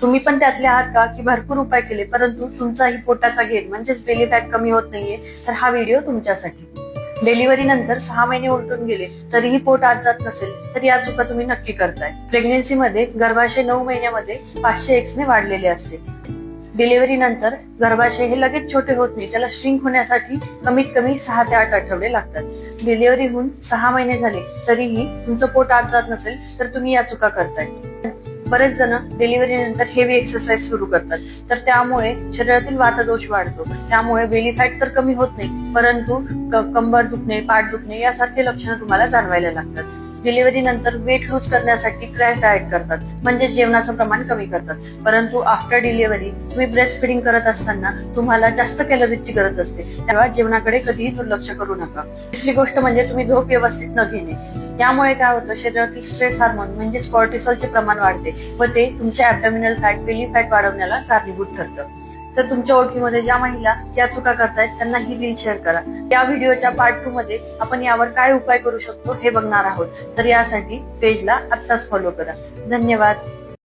तुम्ही पण त्यातले आहात का की भरपूर उपाय केले परंतु तुमचाही पोटाचा घेर म्हणजेच बेली फॅट कमी होत नाहीये, तर हा व्हिडिओ तुमच्यासाठी. डिलिव्हरी नंतर 6 महिने उलटून गेले तरीही पोट आत जात नसेल तर या चुका तुम्ही नक्की करताय. प्रेग्नेन्सी मध्ये गर्भाशय 9 महिन्यामध्ये 500x ने वाढलेले असते. डिलिव्हरी नंतर गर्भाशय हे लगेच छोटे होत नाही, त्याला श्रिंक होण्यासाठी कमीत कमी 6 ते 8 आठवडे लागतात. डिलिव्हरी होऊन 6 महिने झाले तरीही तुमचं पोट आत जात नसेल तर तुम्ही या चुका करताय. बरेच जण डिलिव्हरी नंतर हेवी एक्सरसाइज सुरू करतात, तर त्यामुळे शरीरातील वातदोष वाढतो. त्यामुळे बेली फॅट तर कमी होत नाही परंतु कंबर दुखणे, पाठ दुखणे यासारखे लक्षणं तुम्हाला जाणवायला लागतात. डिलिव्हरी नंतर वेट लूज करण्यासाठी क्रॅश डाएट करतात, म्हणजे जेवणाचं प्रमाण कमी करतात. परंतु आफ्टर डिलिव्हरी तुम्ही ब्रेस्ट फिडिंग करत असताना तुम्हाला जास्त कॅलरीजची गरज असते, तेव्हा जेवणाकडे कधीही दुर्लक्ष करू नका. तिसरी गोष्ट म्हणजे तुम्ही झोप व्यवस्थित न घेणे. यामुळे काय होतं, शरीरातील स्ट्रेस हार्मोन म्हणजेच कॉर्टिसॉलचे प्रमाण वाढते व ते तुमच्या ॲब्डोमिनल फॅट, बेली फॅट वाढवण्याला कारणीभूत ठरतं. तर तुमच्या ओळखीमध्ये ज्या महिला या चुका करतायत त्यांना ही रील शेअर करा. या व्हिडिओच्या पार्ट 2 मध्ये आपण यावर काय उपाय करू शकतो हे बघणार आहोत. तर यासाठी पेजला आत्ताच फॉलो करा. धन्यवाद.